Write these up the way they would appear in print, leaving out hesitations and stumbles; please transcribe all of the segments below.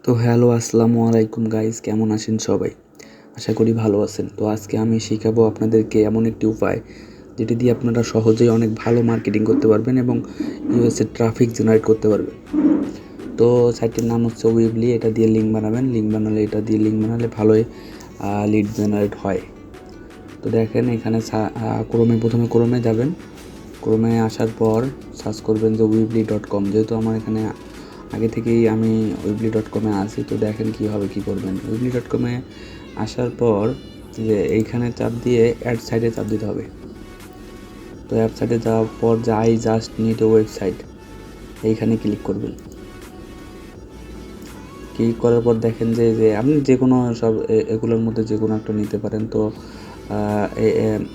তো হ্যালো, আসসালামু আলাইকুম গাইস, কেমন আছেন সবাই? আশা করি ভালো আছেন। তো আজকে আমি শেখাবো আপনাদেরকে এমন একটি উপায় যেটি দিয়ে আপনারা সহজেই অনেক ভালো মার্কেটিং করতে পারবেন এবং ইউএসএ ট্রাফিক জেনারেট করতে পারবেন। তো সাইটটির নাম হচ্ছে উইবলি। এটা দিয়ে লিঙ্ক বানাবেন, এটা দিয়ে লিঙ্ক বানালে ভালোই লিড জেনারেট হয়। তো দেখেন এখানে প্রথমে ক্রোমে যাবেন। ক্রোমে আসার পর সার্চ করবেন যে weebly.com। যেহেতু আমার এখানে আগে থেকেই আমি weebly.com আছি, তো দেখেন কীভাবে কী করবেন। weebly.com আসার পর যে এইখানে চাপ দিয়ে অ্যাড সাইডে চাপ দিতে হবে। তো অ্যাড সাইডে যাওয়ার পর যে I just need a website, এইখানে ক্লিক করবেন। ক্লিক করার পর দেখেন যে আপনি যে কোনো এগুলোর মধ্যে যে কোনো একটা নিতে পারেন। তো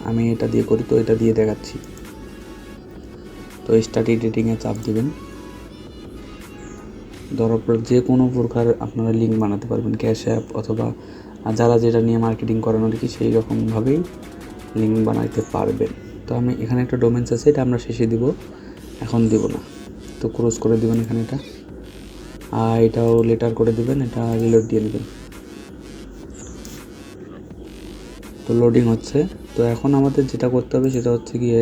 আমি এটা দিয়ে করি, তো এটা দিয়ে দেখাচ্ছি। তো স্টার্ট এডিটিংয়ে চাপ দিবেন। ধরার পর যে কোনো প্রকার আপনারা লিঙ্ক বানাতে পারবেন, ক্যাশ অ্যাপ অথবা যারা যেটা নিয়ে মার্কেটিং করানো কি সেই রকমভাবেই লিঙ্ক বানাইতে পারবেন। তো আমি এখানে একটা ডোমেন্স আছে, এটা আমরা শেষে দিব, এখন দিব না। তো ক্রস করে দিবেন এখানে এটা, আর এটাও লেটার করে দিবেন, এটা রিলোড দিয়ে নেবেন। তো লোডিং হচ্ছে। তো এখন আমাদের যেটা করতে হবে সেটা হচ্ছে গিয়ে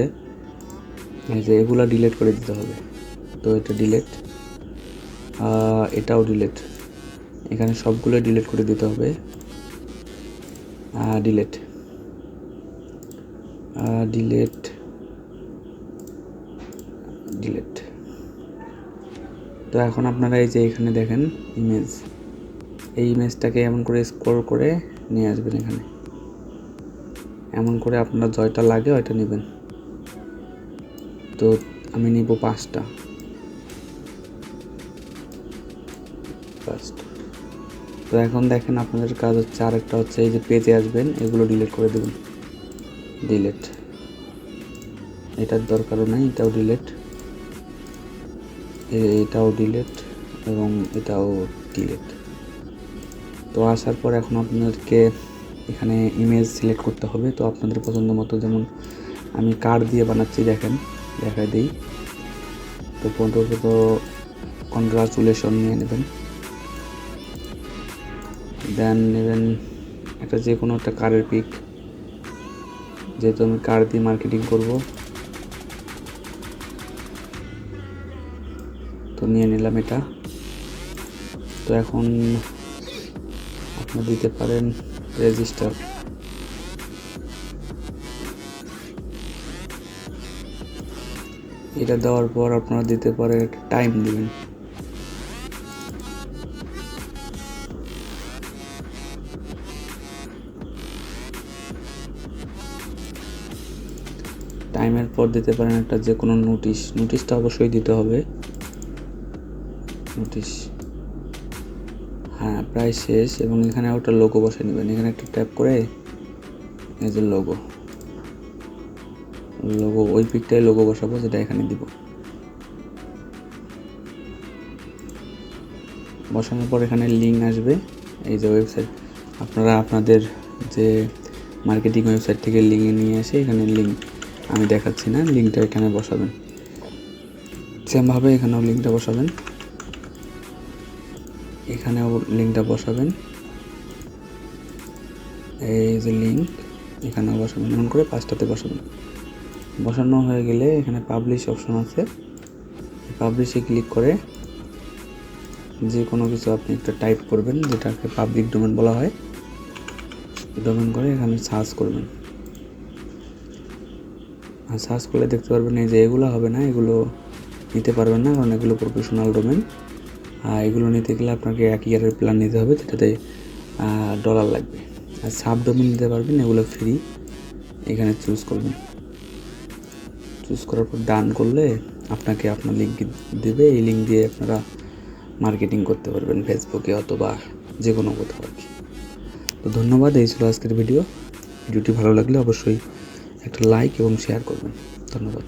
এই যে এগুলা ডিলিট করে দিতে হবে। তো এটা ডিলিট, এটাও ডিলিট, এখানে সবগুলো ডিলিট করে দিতে হবে। Delete delete delete. তো এখন আপনারা এই যে এখানে দেখেন ইমেজ, এই ইমেজটাকে এমন করে স্ক্রল করে নিয়ে আসবেন এখানে, এমন করে আপনার জয়টা লাগে ওইটা নেবেন। তো আমি নিব 5টা। তো এখন দেখেন আপনাদের কাজ হচ্ছে আরেকটা হচ্ছে এই যে পেজে আসবেন, এগুলো ডিলিট করে দেবেন। ডিলিট, এটার দরকারও নাই, এটাও ডিলিট, এটাও ডিলিট এবং এটাও ডিলিট। তো আসার পর এখন আপনাদেরকে এখানে ইমেজ সিলেক্ট করতে হবে। তো আপনাদের পছন্দ মতো, যেমন আমি কার্ড দিয়ে বানাচ্ছি, দেখেন দেখাই দিই। তো প্রথমত কনগ্রাচুলেশন নিয়ে নেবেন, দেন নেবেন একটা যে কোনো একটা কারের পিক, যেহেতু আমি কার দিয়ে মার্কেটিং করব তো নিয়ে নিলাম এটা। তো এখন আপনারা দিতে পারেন রেজিস্টার। এটা দেওয়ার পর আপনারা দিতে পারেন একটা টাইম দিবেন। টাইমের পর দিতে পারেন একটা যে কোনো নোটিশটা অবশ্যই দিতে হবে। নোটিশ, হ্যাঁ প্রায় শেষ। এবং এখানে ওটা লোগো বসে নেবেন, এখানে একটা ট্যাপ করে এই যে লোগো ওই পিকটাই লোগো বসাবো, যেটা এখানে দিব। বসানোর পর এখানে লিঙ্ক আসবে, এই যে ওয়েবসাইট, আপনারা আপনাদের যে মার্কেটিং ওয়েবসাইট থেকে লিঙ্ক নিয়ে আসে এখানে লিঙ্ক আমি দেখাচ্ছি না, লিঙ্কটা এখানে বসাবেন। সেমভাবে এখানেও লিঙ্কটা বসাবেন, এখানেও লিঙ্কটা বসাবেন, এই যে লিঙ্ক এখানেও বসাবেন, এমন করে 5টাতে বসাবেন। বসানো হয়ে গেলে এখানে পাবলিশ অপশন আছে, পাবলিশে ক্লিক করে যে কোনো কিছু আপনি একটা টাইপ করবেন, যেটাকে পাবলিক ডোমেন বলা হয়। ডোমেন করে এখানে সার্চ করবেন, আর সার্চ করলে দেখতে পারবেন এই যে এগুলো হবে না, এগুলো নিতে পারবেন না, কারণ এগুলো প্রফেশনাল ডোমেন। আর এগুলো নিতে গেলে আপনাকে 1 ইয়ারের প্ল্যান নিতে হবে, যেটাতে ডলার লাগবে। আর সাব ডোমেন নিতে পারবেন, এগুলো ফ্রি। এখানে চুজ করবেন, চুজ করার পর ডান করলে আপনাকে আপনার লিঙ্ক দেবে, এই লিঙ্ক দিয়ে আপনারা মার্কেটিং করতে পারবেন ফেসবুকে অথবা যে কোনো কোথাও আর কি। তো ধন্যবাদ, এই ছিল আজকের ভিডিওটি ভালো লাগলে অবশ্যই একটা লাইক এবং শেয়ার করবেন। ধন্যবাদ।